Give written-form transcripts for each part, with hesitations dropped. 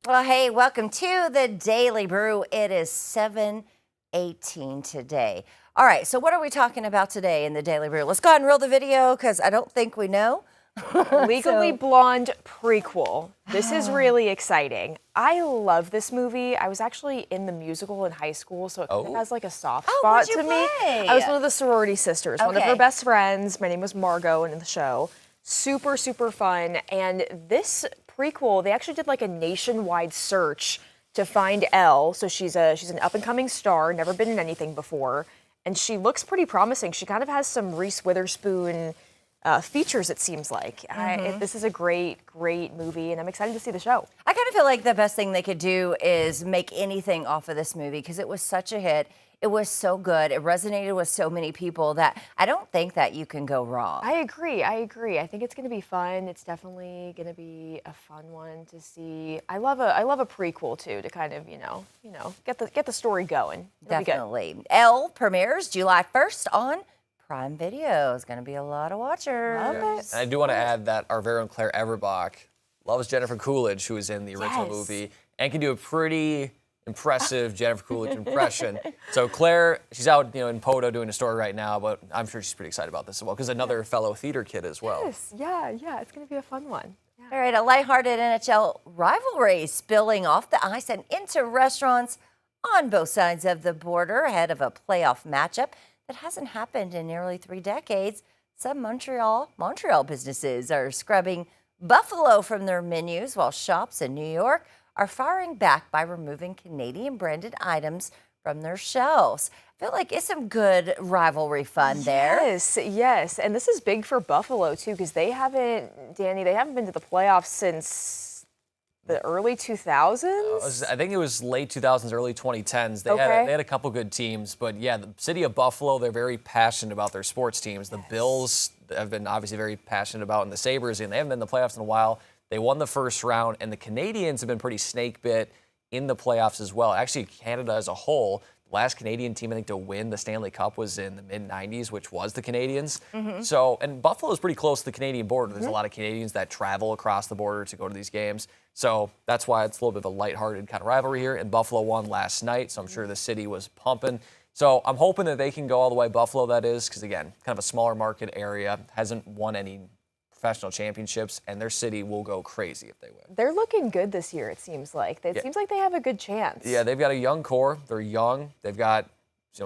Well, hey, welcome to the Daily Brew. It is 7:18 today. All right, so what are we talking about today in the Daily Brew? Let's go ahead and roll the video because I don't think we know. Legally Blonde prequel. This is really exciting. I love this movie. I was actually in the musical in high school, so it kind of has like a soft spot what'd you to me. play? I was one of the sorority sisters, one of Okay. her best friends. My name was Margot in the show. Super, super fun. And this prequel, they actually did like a nationwide search to find Elle. So she's an up-and-coming star, never been in anything before. And she looks pretty promising. She kind of has some Reese Witherspoon features, it seems like. This is a great, great movie, and I'm excited to see the show. I kind of feel like the best thing they could do is make anything off of this movie because it was such a hit. It was so good. It resonated with so many people that I don't think that you can go wrong. I agree. I think it's going to be fun. It's definitely going to be a fun one to see. I love a prequel too, to kind of get the story going. It'll be good. Definitely. Elle premieres July 1st on Prime Video. It's going to be a lot of watchers. Love it. And I do want to add that our very own Claire Everbach loves Jennifer Coolidge, who was in the original Yes. movie, and can do a pretty impressive Jennifer Coolidge impression. So Claire, she's out, in Poto doing a story right now, but I'm sure she's pretty excited about this as well, because another fellow theater kid as well. Yes, yeah, it's going to be a fun one. Yeah. All right, a lighthearted NHL rivalry spilling off the ice and into restaurants on both sides of the border ahead of a playoff matchup that hasn't happened in nearly 3 decades. Some Montreal businesses are scrubbing Buffalo from their menus, while shops in New York are firing back by removing Canadian branded items from their shelves. I feel like it's some good rivalry fun there. Yes, and this is big for Buffalo too, because they haven't been to the playoffs since the early 2000s. I think it was late 2000s, early 2010s. They had a couple good teams, but yeah, the city of Buffalo, they're very passionate about their sports teams. The Bills have been obviously very passionate about, and the Sabres, and they haven't been in the playoffs in a while. They won the first round, and the Canadians have been pretty snake bit in the playoffs as well. Actually, Canada as a whole, the last Canadian team, I think, to win the Stanley Cup was in the mid-90s, which was the Canadians. So, and Buffalo is pretty close to the Canadian border. There's a lot of Canadians that travel across the border to go to these games. So that's why it's a little bit of a lighthearted kind of rivalry here. And Buffalo won last night, so I'm sure the city was pumping. So I'm hoping that they can go all the way Buffalo, that is, because, again, kind of a smaller market area, hasn't won any professional championships, and their city will go crazy if they win. They're looking good this year, it seems like. It seems like they have a good chance. Yeah, they've got a young core. They're young. They've got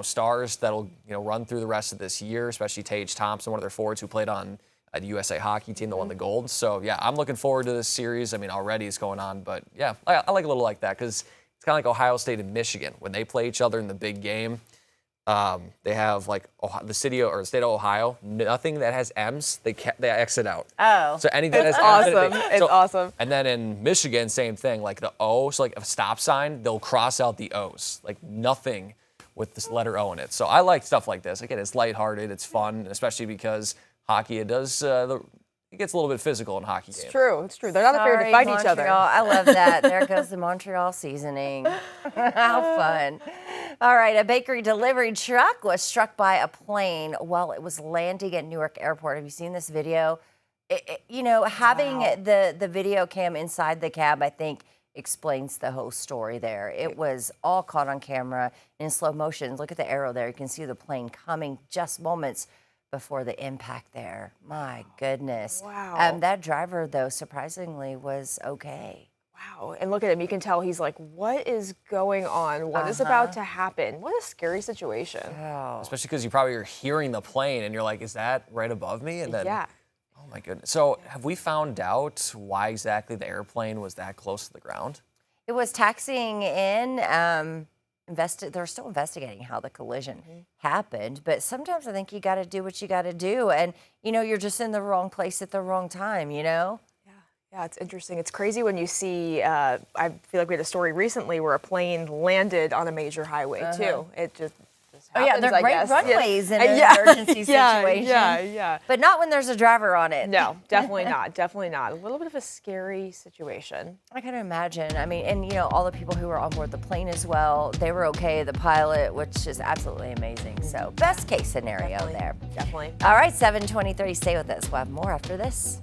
stars that'll run through the rest of this year, especially Tage Thompson, one of their forwards who played on a USA hockey team that won the gold. So, yeah, I'm looking forward to this series. I mean, already it's going on, but, yeah, I like a little like that because it's kind of like Ohio State and Michigan. When they play each other in the big game, they have like the state of Ohio. Nothing that has M's, they exit out. Oh, so anything that's awesome. It's awesome. And then in Michigan, same thing. Like the O, so like a stop sign, they'll cross out the O's. Like nothing with this letter O in it. So I like stuff like this. Again, it's lighthearted, it's fun, especially because hockey, it gets a little bit physical in hockey games. It's true. They're not afraid to fight each other. Montreal. I love that. There goes the Montreal seasoning. How fun. All right, a bakery delivery truck was struck by a plane while it was landing at Newark Airport. Have you seen this video? Having the video cam inside the cab, I think, explains the whole story there. It was all caught on camera in slow motion. Look at the arrow there. You can see the plane coming just moments before the impact there. My goodness. Wow. That driver, though, surprisingly was okay. Wow. And look at him. You can tell he's like, what is going on? What is about to happen? What a scary situation. Oh. Especially because you probably are hearing the plane and you're like, is that right above me? And then, Yeah. oh my goodness. So have we found out why exactly the airplane was that close to the ground? It was taxiing in. They're still investigating how the collision happened, but sometimes I think you got to do what you got to do, and you're just in the wrong place at the wrong time. Yeah, it's interesting. It's crazy when you see. I feel like we had a story recently where a plane landed on a major highway too. It just happens, they're I great guess. runways in an emergency situation. Yeah. But not when there's a driver on it. No, definitely not. Definitely not. A little bit of a scary situation. I can imagine. I mean, and all the people who were on board the plane as well, they were okay. The pilot, which is absolutely amazing. So best case scenario there. Definitely. All right, 7:23. Stay with us. We'll have more after this.